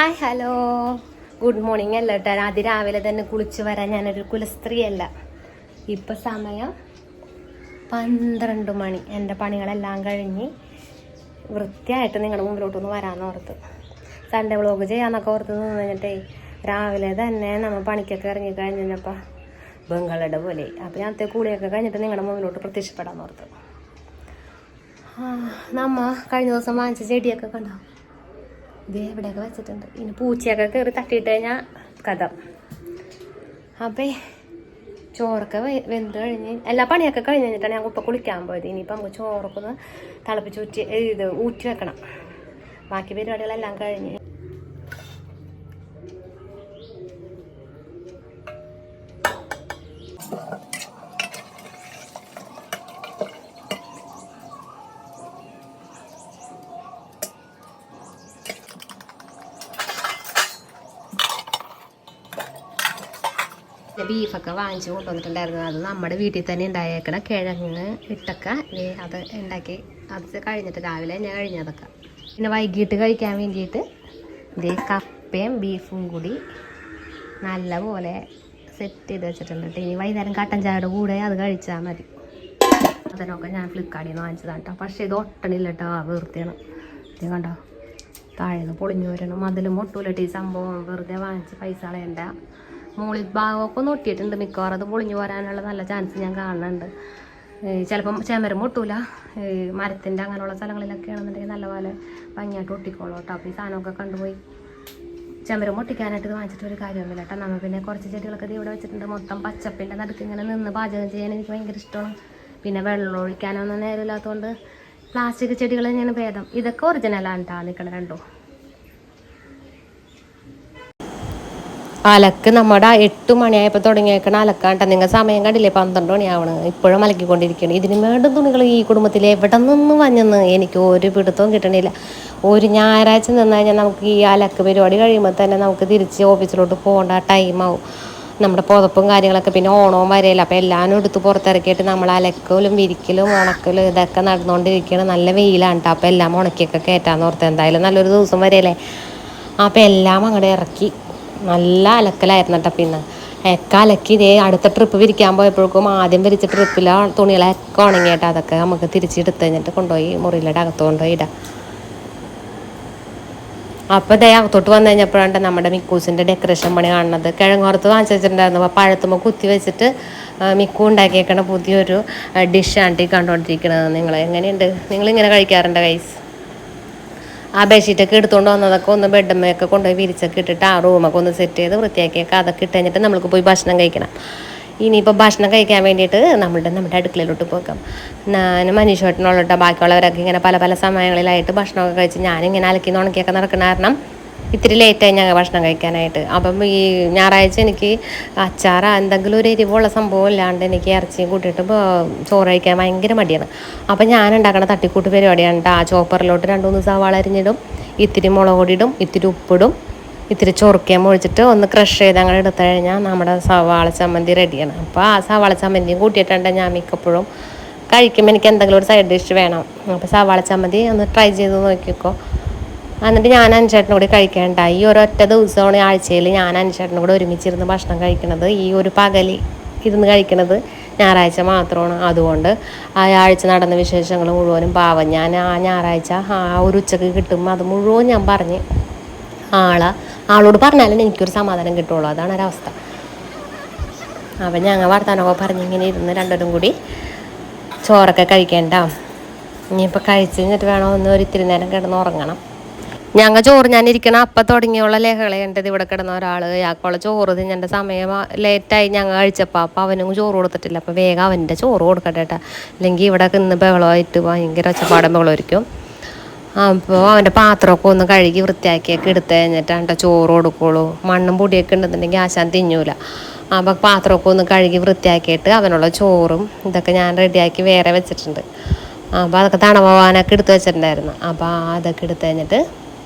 Hi hello good morning അല്ല കേട്ടോ. അതിരാവിലെ തന്നെ കുളിച്ച് വരാൻ ഞാനൊരു കുലസ്ത്രീയല്ല. ഇപ്പം സമയം 12 മണി. എൻ്റെ പണികളെല്ലാം കഴിഞ്ഞ് വൃത്തിയായിട്ട് നിങ്ങളുടെ മുമ്പിലോട്ടൊന്ന് വരാമെന്ന് ഓർത്ത് സൺഡേ വ്ളോഗ് ചെയ്യാമെന്നൊക്കെ ഓർത്ത് നിന്ന് കഴിഞ്ഞിട്ടേ രാവിലെ തന്നെ നമ്മൾ പണിക്കൊക്കെ ഇറങ്ങി കഴിഞ്ഞപ്പോൾ ബംഗാളുടെ പോലെ. അപ്പോൾ ഞാനത്തെ കുളിയൊക്കെ കഴിഞ്ഞിട്ട് നിങ്ങളുടെ മുമ്പിലോട്ട് പ്രത്യക്ഷപ്പെടാമെന്ന് ഓർത്ത്. നമ്മ കഴിഞ്ഞ ദിവസം വാങ്ങിച്ച ചെടിയൊക്കെ കണ്ടോ, ഇതേ ഇവിടെയൊക്കെ വെച്ചിട്ടുണ്ട്. ഇനി പൂച്ചയൊക്കെ കയറി തട്ടിയിട്ട് കഴിഞ്ഞാൽ കഥ. അപ്പം ചോറൊക്കെ വെന്ത് കഴിഞ്ഞ് എല്ലാ പണിയൊക്കെ കഴിഞ്ഞ് കഴിഞ്ഞിട്ടാണ് ഞങ്ങൾ ഇപ്പം കുളിക്കാൻ പോയത്. ഇനിയിപ്പോൾ നമുക്ക് ചോറൊക്കെ ഒന്ന് തിളപ്പിച്ച് ഊറ്റി വെക്കണം. ബാക്കി പരിപാടികളെല്ലാം കഴിഞ്ഞ് ബീഫൊക്കെ വാങ്ങിച്ച് കൊണ്ടുവന്നിട്ടുണ്ടായിരുന്നു. അത് നമ്മുടെ വീട്ടിൽ തന്നെ ഉണ്ടായേക്കണ കിഴങ്ങ് ഇട്ടൊക്കെ അത് ഉണ്ടാക്കി അത് കഴിഞ്ഞിട്ട് രാവിലെ ഞാൻ കഴിഞ്ഞതൊക്കെ. പിന്നെ വൈകിട്ട് കഴിക്കാൻ വേണ്ടിയിട്ട് ഇതേ കപ്പയും ബീഫും കൂടി നല്ല പോലെ സെറ്റ് ചെയ്ത് വെച്ചിട്ടുണ്ട്. ഇനി വൈകുന്നേരം കട്ടൻ ചായയുടെ കൂടെ അത് കഴിച്ചാൽ മതി. അതിനൊക്കെ ഞാൻ ഫ്ലിപ്കാർട്ടിൽ നിന്ന് വാങ്ങിച്ചതാണ് കേട്ടോ. പക്ഷേ ഇത് ഒട്ടണില്ല കേട്ടോ, വൃത്തിയാണ്. ഇത് കണ്ടോ, താഴേന്ന് പൊളിഞ്ഞു വരണം. അതിലും ഒട്ടൂലട്ട് ഈ സംഭവം. വെറുതെ വാങ്ങിച്ച് പൈസ കളയണ്ട. മുകളിൽ ഭാഗമൊക്കെ ഒന്ന് ഒട്ടിയിട്ടുണ്ട്. മിക്കവാറും അത് പൊളിഞ്ഞു വരാനുള്ള നല്ല ചാൻസ് ഞാൻ കാണുന്നുണ്ട്. ചിലപ്പം ചെമരം ഒട്ടൂല. മരത്തിൻ്റെ അങ്ങനെയുള്ള സ്ഥലങ്ങളിലൊക്കെ ആണെന്നുണ്ടെങ്കിൽ നല്ലപോലെ ഭംഗിയായിട്ട് ഒട്ടിക്കോളൂ കേട്ടോ. അപ്പോൾ ഈ സാധനമൊക്കെ കണ്ടുപോയി ചെമരം ഒട്ടിക്കാനായിട്ട് ഇത് വാങ്ങിച്ചിട്ട് ഒരു കാര്യമൊന്നുമില്ല കേട്ടോ. നമ്മൾ പിന്നെ കുറച്ച് ചെടികളൊക്കെ ഇവിടെ വെച്ചിട്ടുണ്ട്. മൊത്തം പച്ചപ്പിൻ്റെ നടുക്ക് ഇങ്ങനെ നിന്ന് പാചകം ചെയ്യാൻ എനിക്ക് ഭയങ്കര ഇഷ്ടമാണ്. പിന്നെ വെള്ളം ഒഴിക്കാനൊന്നും നേരമില്ലാത്തതുകൊണ്ട് പ്ലാസ്റ്റിക് ചെടികൾ തന്നെയാണ് ഭേദം. ഇതൊക്കെ ഒറിജിനലാണ് കേട്ടോ നിൽക്കണം രണ്ടും. അലക്ക് നമ്മുടെ 8 മണിയായപ്പോൾ തുടങ്ങിയേക്കണ അലക്കാണ്ട. നിങ്ങൾ സമയം കണ്ടില്ലേ, 12 മണിയാവണം. ഇപ്പോഴും അലക്കിക്കൊണ്ടിരിക്കുകയാണ്. ഇതിന് വേണ്ട തുണികൾ ഈ കുടുംബത്തിൽ എവിടെ നിന്നും വഞ്ഞെന്ന് എനിക്ക് ഒരു പിടുത്തവും കിട്ടണില്ല. ഒരു ഞായറാഴ്ച നിന്ന് കഴിഞ്ഞാൽ നമുക്ക് ഈ അലക്ക് പരിപാടി കഴിയുമ്പോൾ തന്നെ നമുക്ക് തിരിച്ച് ഓഫീസിലോട്ട് പോകേണ്ട ടൈമാവും. നമ്മുടെ പുതപ്പും കാര്യങ്ങളൊക്കെ പിന്നെ ഓണവും വരെയല്ല. അപ്പോൾ എല്ലാവരും എടുത്ത് പുറത്തിറക്കിയിട്ട് നമ്മൾ അലക്കലും വിരിക്കലും ഉണക്കലും ഇതൊക്കെ നടന്നുകൊണ്ടിരിക്കുകയാണ്. നല്ല വെയിലാണ് കേട്ടോ. അപ്പോൾ എല്ലാം ഉണക്കിയൊക്കെ കയറ്റാന്ന് ഓർത്ത്. എന്തായാലും നല്ലൊരു ദിവസം വരെയല്ലേ. അപ്പോൾ എല്ലാം അങ്ങോട്ട് ഇറക്കി നല്ല അലക്കലായിരുന്നു കേട്ടോ. പിന്നെ ഒക്കെ അലക്കി ഇതേ അടുത്ത ട്രിപ്പ് വിരിക്കാൻ പോയപ്പോഴേക്കും ആദ്യം വിരിച്ച ട്രിപ്പിലെ തുണികളൊക്കെ ഉണങ്ങിയിട്ട് അതൊക്കെ നമുക്ക് തിരിച്ചെടുത്ത് കഴിഞ്ഞിട്ട് കൊണ്ടുപോയി മുറിയിലൂടെ അകത്ത് കൊണ്ടുപോയി ഇടാം. അപ്പോൾ ഇതേ അകത്തോട്ട് വന്നു കഴിഞ്ഞപ്പോഴാണ് നമ്മുടെ മിക്കൂസിൻ്റെ ഡെക്കറേഷൻ പണി കാണുന്നത്. കിഴങ്ങോർത്ത് വാങ്ങിച്ചു വെച്ചിട്ടുണ്ടായിരുന്നു. അപ്പോൾ പഴത്തുമ്പോൾ കുത്തി വെച്ചിട്ട് മിക്കു ഉണ്ടാക്കിയേക്കണ പുതിയൊരു ഡിഷാണ് ഈ കണ്ടുകൊണ്ടിരിക്കുന്നത്. നിങ്ങൾ എങ്ങനെയുണ്ട്? നിങ്ങളിങ്ങനെ കഴിക്കാറുണ്ട് ഗൈസ്? ആ ബെഡ്ഷീറ്റൊക്കെ എടുത്തുകൊണ്ട് വന്നതൊക്കെ ഒന്ന് ബെഡ്മയൊക്കെ കൊണ്ടുപോയി വിരിച്ചൊക്കെ ഇട്ടിട്ട് ആ റൂമൊക്കെ ഒന്ന് സെറ്റ് ചെയ്ത് വൃത്തിയാക്കിയൊക്കെ അതൊക്കെ ഇട്ട് കഴിഞ്ഞിട്ട് നമ്മൾക്ക് പോയി ഭക്ഷണം കഴിക്കണം. ഇനിയിപ്പോൾ ഭക്ഷണം കഴിക്കാൻ വേണ്ടിയിട്ട് നമ്മുടെ അടുക്കളയിലോട്ട് പോകാം. ഞാൻ മനീഷേട്ടനുള്ളട്ടോ. ബാക്കിയുള്ളവരൊക്കെ ഇങ്ങനെ പല പല സമയങ്ങളിലായിട്ട് ഭക്ഷണമൊക്കെ കഴിച്ച് ഞാനിങ്ങനെ അലക്കി ഉണക്കിയൊക്കെ നടക്കുന്ന കാരണം ഇത്തിരി ലേറ്റായി ഞങ്ങൾ ഭക്ഷണം കഴിക്കാനായിട്ട്. അപ്പം ഈ ഞായറാഴ്ച എനിക്ക് അച്ചാറ എന്തെങ്കിലും ഒരു എരിവുള്ള സംഭവം ഇല്ലാണ്ട് എനിക്ക് ഇറച്ചിയും കൂട്ടിയിട്ട് ചോറ് കഴിക്കാൻ ഭയങ്കര മടിയാണ്. അപ്പം ഞാൻ ഉണ്ടാക്കണ തട്ടിക്കൂട്ട് പരിപാടിയാണ് കേട്ടോ. ആ ചോപ്പറിലോട്ട് 2-3 സവാള അരിഞ്ഞിടും, ഇത്തിരി മുളക് പൊടി ഇടും, ഇത്തിരി ഉപ്പിടും, ഇത്തിരി ചൊറുക്കയും ഒഴിച്ചിട്ട് ഒന്ന് ക്രഷ് ചെയ്ത് അങ്ങനെ എടുത്തു കഴിഞ്ഞാൽ നമ്മുടെ സവാള ചമ്മന്തി റെഡിയാണ്. അപ്പോൾ ആ സവാള ചമ്മന്തിയും കൂട്ടിയിട്ടുണ്ട് ഞാൻ മിക്കപ്പോഴും കഴിക്കുമ്പോൾ എനിക്ക് എന്തെങ്കിലും ഒരു സൈഡ് ഡിഷ് വേണം. അപ്പോൾ സവാള ചമ്മന്തി ഒന്ന് ട്രൈ ചെയ്ത് നോക്കിക്കോ. എന്നിട്ട് ഞാൻ അനുചേട്ടനും കൂടി കഴിക്കേണ്ടായി. ഈ ഒരൊറ്റ ദിവസമാണ് ആഴ്ചയിൽ ഞാൻ അനുചേട്ടനും കൂടെ ഒരുമിച്ചിരുന്ന് ഭക്ഷണം കഴിക്കുന്നത്. ഈ ഒരു പകല് ഇരുന്ന് കഴിക്കുന്നത് ഞായറാഴ്ച മാത്രമാണ്. അതുകൊണ്ട് ആ ആഴ്ച നടന്ന വിശേഷങ്ങൾ മുഴുവനും പാവം ഞാൻ ആ ഞായറാഴ്ച ആ ഒരു ഉച്ചക്ക് കിട്ടുമ്പോൾ അത് മുഴുവൻ ഞാൻ പറഞ്ഞ് ആളോട് പറഞ്ഞാലും എനിക്കൊരു സമാധാനം കിട്ടുള്ളൂ. അതാണ് ഒരവസ്ഥ. അപ്പം ഞങ്ങൾ വർത്താനമൊക്കെ പറഞ്ഞ് ഇങ്ങനെ ഇരുന്ന് രണ്ടുപേരും കൂടി ചോറൊക്കെ കഴിക്കേണ്ട. ഇനിയിപ്പോൾ കഴിച്ച് കഴിഞ്ഞിട്ട് വേണം ഒന്ന് ഒരിത്തിരി നേരം കിടന്ന് ഉറങ്ങണം. ഞങ്ങൾ ചോറ് ഞാനിരിക്കണം അപ്പം തുടങ്ങിയുള്ള ലേഖകളേണ്ടത്. ഇവിടെ കിടന്ന ഒരാൾ അയാൾക്കുള്ള ചോറ് തിന്നേണ്ട സമയം ലേറ്റായി ഞങ്ങൾ കഴിച്ചപ്പോൾ. അപ്പോൾ അവനും ചോറ് കൊടുത്തിട്ടില്ല. അപ്പോൾ വേഗം അവൻ്റെ ചോറ് കൊടുക്കട്ടെ കേട്ടോ. അല്ലെങ്കിൽ ഇവിടെ ഇന്ന് ബഹളമായിട്ട് ഭയങ്കര ഒച്ചപ്പാടും ബഹളമായിരിക്കും. അപ്പോൾ അവൻ്റെ പാത്രമൊക്കെ ഒന്ന് കഴുകി വൃത്തിയാക്കിയൊക്കെ എടുത്ത് കഴിഞ്ഞിട്ടാണ് ചോറ് കൊടുക്കുള്ളൂ. മണ്ണും പൊടിയൊക്കെ ഉണ്ടെന്നുണ്ടെങ്കിൽ ആശാൻ തിന്നൂല. അപ്പോൾ പാത്രമൊക്കെ ഒന്ന് കഴുകി വൃത്തിയാക്കിയിട്ട് അവനുള്ള ചോറും ഇതൊക്കെ ഞാൻ റെഡിയാക്കി വേറെ വെച്ചിട്ടുണ്ട്. അപ്പോൾ അതൊക്കെ തണുപോകാനൊക്കെ എടുത്ത് വെച്ചിട്ടുണ്ടായിരുന്നു. അപ്പോൾ അതൊക്കെ എടുത്ത് കഴിഞ്ഞിട്ട്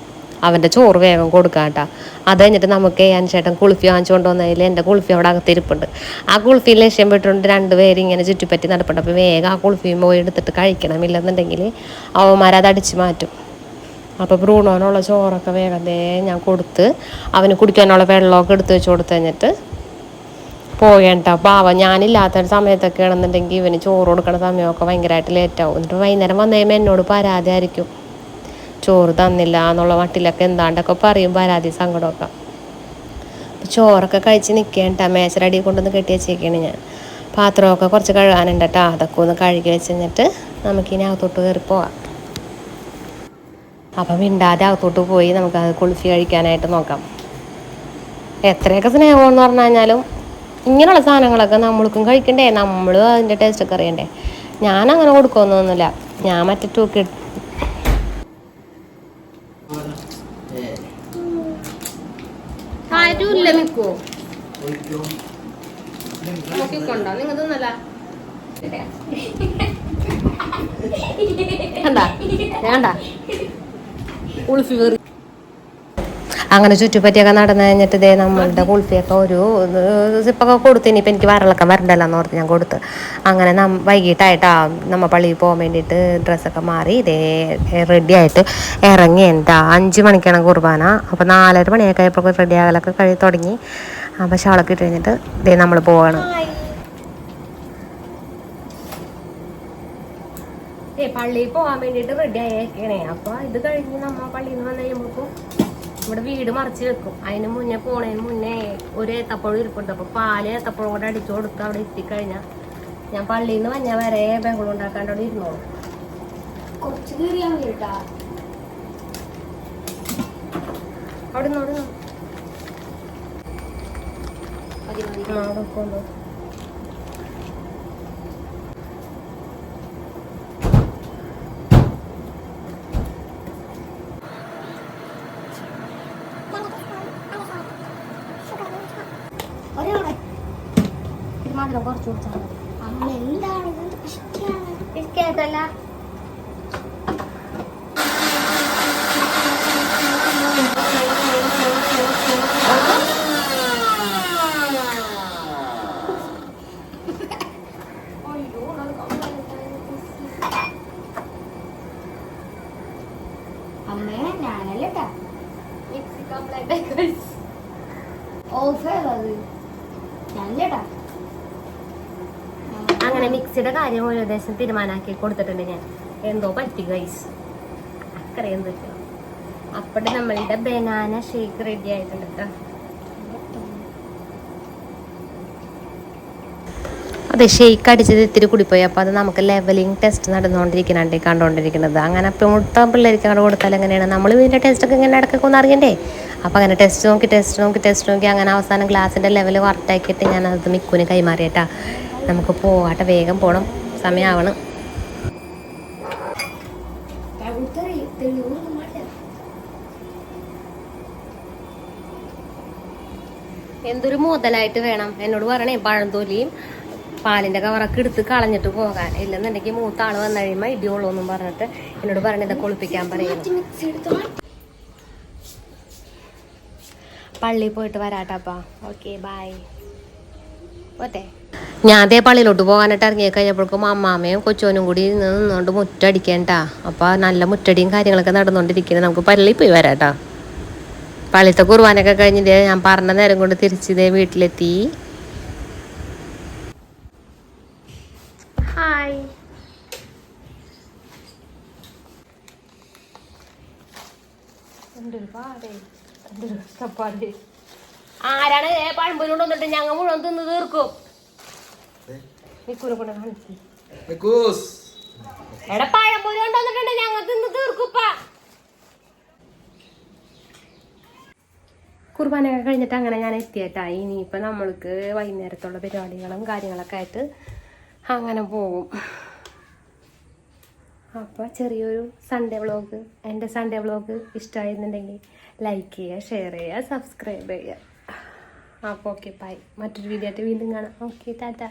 അവൻ്റെ ചോറ് വേഗം കൊടുക്കാം കേട്ടോ. അത് കഴിഞ്ഞിട്ട് നമുക്ക് ചേട്ടൻ കുൾഫി വാങ്ങിച്ചു കൊണ്ടുവന്നതിൽ എൻ്റെ കുൾഫി അവിടെ അകത്തിരിപ്പുണ്ട്. ആ കുൾഫിയിൽ ലക്ഷ്യം പെട്ടുകൊണ്ട് 2 പേര് ഇങ്ങനെ ചുറ്റിപ്പറ്റി നടപ്പുണ്ട്. അപ്പോൾ വേഗം ആ കുൾഫിയും പോയി എടുത്തിട്ട് കഴിക്കണം. ഇല്ലെന്നുണ്ടെങ്കിൽ അവന്മാരത് അടിച്ച് മാറ്റും. അപ്പോൾ ബ്രൂണോനുള്ള ചോറൊക്കെ വേഗതേ ഞാൻ കൊടുത്ത് അവന് കുടിക്കാനുള്ള വെള്ളമൊക്കെ എടുത്ത് വെച്ച് കൊടുത്തു കഴിഞ്ഞിട്ട് പോകേണ്ട പാവം. ഞാനില്ലാത്ത സമയത്തൊക്കെ ആണെന്നുണ്ടെങ്കിൽ ഇവന് ചോറ് കൊടുക്കണ സമയമൊക്കെ ഭയങ്കരമായിട്ട് ലേറ്റാവും. എന്നിട്ട് വൈകുന്നേരം വന്നു കഴിയുമ്പോൾ എന്നോട് പരാതി ആയിരിക്കും, ചോറ് തന്നില്ല എന്നുള്ള മട്ടിലൊക്കെ എന്താണ്ടൊക്കെ പറയും, പരാതി സങ്കടമൊക്കെ. ചോറൊക്കെ കഴിച്ച് നിൽക്കേണ്ട മേശരടി കൊണ്ടൊന്ന് കെട്ടി വെച്ചേക്കാണ് ഞാൻ. പാത്രമൊക്കെ കുറച്ച് കഴുകാനുണ്ട് കേട്ടോ, അതൊക്കെ ഒന്ന് കഴുകി വെച്ച് കഴിഞ്ഞിട്ട് നമുക്കിനി അകത്തോട്ട് കയറി പോവാം. അപ്പം മിണ്ടാതെ അകത്തോട്ട് പോയി നമുക്കത് കുൾഫി കഴിക്കാനായിട്ട് നോക്കാം. എത്രയൊക്കെ സ്നേഹമെന്ന് പറഞ്ഞു കഴിഞ്ഞാലും ഇങ്ങനെയുള്ള സാധനങ്ങളൊക്കെ നമ്മൾക്കും കഴിക്കണ്ടേ, നമ്മൾ അതിൻ്റെ ടേസ്റ്റൊക്കെ അറിയണ്ടേ. ഞാനങ്ങനെ കൊടുക്കുമെന്നൊന്നുമില്ല, ഞാൻ മറ്റേ തൂക്കി കാര്യമില്ല നിൽക്കുമോ നോക്കിക്കൊണ്ടോ നിങ്ങൾ തിന്നല്ല വേണ്ട കുൾഫി കയറി. അങ്ങനെ ചുറ്റുപറ്റിയൊക്കെ നടന്നു കഴിഞ്ഞിട്ട് ഇതേ നമ്മളുടെ കുൾഫിയൊക്കെ ഒരു സിപ്പൊക്കെ കൊടുത്ത്, ഇനിയിപ്പോൾ എനിക്ക് വരളക്കം വരണ്ടല്ലോ എന്ന് ഓർത്ത് ഞാൻ കൊടുത്ത്. അങ്ങനെ വൈകിട്ടായിട്ടാ നമ്മൾ പള്ളിയിൽ പോകാൻ വേണ്ടിയിട്ട് ഡ്രസ്സൊക്കെ മാറി ഇതേ റെഡി ആയിട്ട് ഇറങ്ങി. എന്താ 5 മണിക്കാണ് കുർബാന. അപ്പോൾ 4:30 മണിയൊക്കെ ആയപ്പോൾ റെഡി ആകലൊക്കെ തുടങ്ങി. അപ്പോൾ ഷാളൊക്കെ ഇട്ട് കഴിഞ്ഞിട്ട് ഇതേ നമ്മൾ പോവാണ്. പള്ളിയിൽ പോകാൻ വേണ്ടിയിട്ട് റെഡി ആയേക്കണേ. അപ്പോൾ ഇത് കഴിഞ്ഞ് നമ്മൾ പള്ളിയിൽ നിന്ന് വന്നു കഴിയുമ്പോൾ ഇവിടെ വീട് മറിച്ച് വെക്കും. അതിന് മുന്നേ പോണതിന് മുന്നേ ഒരു ഏത്തപ്പഴം ഇരിപ്പുണ്ട്. അപ്പോൾ പാല് ഏത്തപ്പഴം കൂടെ അടിച്ചു കൊടുത്ത് അവിടെ എത്തിക്കഴിഞ്ഞാൽ ഞാൻ പള്ളിയിൽ നിന്ന് വന്നാൽ വരെ ബഹളം ഉണ്ടാക്കാണ്ട് അവിടെ ഇരുന്നോളൂ. കുറച്ച് കേട്ടാ അവിടെ നിന്നോട് കൊണ്ടോ. കുറച്ച് കൊടുത്താൽ മതി. എന്താണ് ഇഷ്ടമല്ല അമ്മേ ഞാനല്ലേട്ടാ മിക്സി കംപ്ലൈന്റ് ഓഫ് അത് ഞാനല്ലേട്ടാ. അങ്ങനെ മിക്സിയുടെ കാര്യം ഏകദേശം തീരുമാനമാക്കി കൊടുത്തിട്ടുണ്ട് ഞാൻ. എന്തോ പറ്റി ഗൈസ്, അക്കറിയാൻ പറ്റും. അപ്പോഴും നമ്മളുടെ ബനാന ഷേക്ക് റെഡി ആയിട്ടുണ്ട് കേട്ടോ. അതെ, ഷേക്ക് അടിച്ചത് ഇത്തിരി കൂടിപ്പോയി. അപ്പോൾ അത് നമുക്ക് ലെവലിംഗ് ടെസ്റ്റ് നടന്നുകൊണ്ടിരിക്കുന്നുണ്ട് കണ്ടുകൊണ്ടിരിക്കുന്നത്. അങ്ങനെ അപ്പം മുട്ട പിള്ളേർക്ക് അങ്ങോട്ട് കൊടുത്താൽ എങ്ങനെയാണ്, നമ്മൾ ഇതിൻ്റെ ടെസ്റ്റൊക്കെ ഇങ്ങനെ ഇടയ്ക്കൊക്കെ ഒന്ന് അറിയണ്ടേ. അപ്പോൾ അങ്ങനെ ടെസ്റ്റ് നോക്കി അങ്ങനെ അവസാനം ഗ്ലാസിൻ്റെ ലെവൽ കറക്റ്റാക്കിയിട്ട് ഞാനത് മിക്കുവിന് കൈമാറിയിട്ടാ. നമുക്ക് പോവാട്ടെ, വേഗം പോകണം, സമയമാവണം. എന്തൊരു മുതലായിട്ട് വേണം എന്നോട് പറയണേ, പഴംതൊലിയും പാലിൻ്റെ കവറൊക്കെ എടുത്ത് കളഞ്ഞിട്ട് പോകാൻ. ഇല്ലെന്നുണ്ടെങ്കിൽ മൂത്ത ആൾ വന്നു കഴിയുമ്പോൾ ഇടിയുള്ളൂ എന്നും പറഞ്ഞിട്ട് എന്നോട് പറഞ്ഞ് ഇതൊക്കെ ഒളിപ്പിക്കാൻ പറയുന്നു. പള്ളിയിൽ പോയിട്ട് വരാട്ടപ്പാ. Okay bye. ഓട്ടെ. ഞാൻ അതേ പള്ളിയിലോട്ട് പോകാനായിട്ട് ഇറങ്ങി കഴിഞ്ഞപ്പോഴേക്കും അമ്മാമ്മയും കൊച്ചോനും കൂടി നിന്നുകൊണ്ട് മുറ്റടിക്കേണ്ട. അപ്പോൾ നല്ല മുറ്റടിയും കാര്യങ്ങളൊക്കെ നടന്നുകൊണ്ടിരിക്കുന്നത്. നമുക്ക് പള്ളിയിൽ പോയി വരാട്ടാ. പള്ളിത്തെ കുർബാനൊക്കെ കഴിഞ്ഞിട്ട് ഞാൻ പറഞ്ഞ നേരം കൊണ്ട് തിരിച്ചിതേ വീട്ടിലെത്തി. ഹായ്. ആരാണ് പഴമ്പൂരോട് വന്നിട്ട് ഞങ്ങൾ മുഴുവൻ തിന്ന് തീർക്കും. എടാ പഴമ്പൂര് കൊണ്ടുവന്നിട്ടുണ്ട്, ഞങ്ങൾ തിന്ന് തീർക്കുപ്പ. കുർബാനയൊക്കെ കഴിഞ്ഞിട്ട് അങ്ങനെ ഞാൻ എത്തിയേട്ടാ. ഇനിയിപ്പോൾ നമ്മൾക്ക് വൈകുന്നേരത്തുള്ള പരിപാടികളും കാര്യങ്ങളൊക്കെ ആയിട്ട് അങ്ങനെ പോകും. അപ്പോൾ ചെറിയൊരു സൺഡേ വ്ളോഗ്, എൻ്റെ സൺഡേ വ്ളോഗ് ഇഷ്ടമായിരുന്നുണ്ടെങ്കിൽ ലൈക്ക് ചെയ്യുക, ഷെയർ ചെയ്യുക, സബ്സ്ക്രൈബ് ചെയ്യുക. അപ്പോൾ ഓക്കെ ബൈ. മറ്റൊരു വീഡിയോ ആയിട്ട് വീണ്ടും കാണാം. ഓക്കെ ടാറ്റ.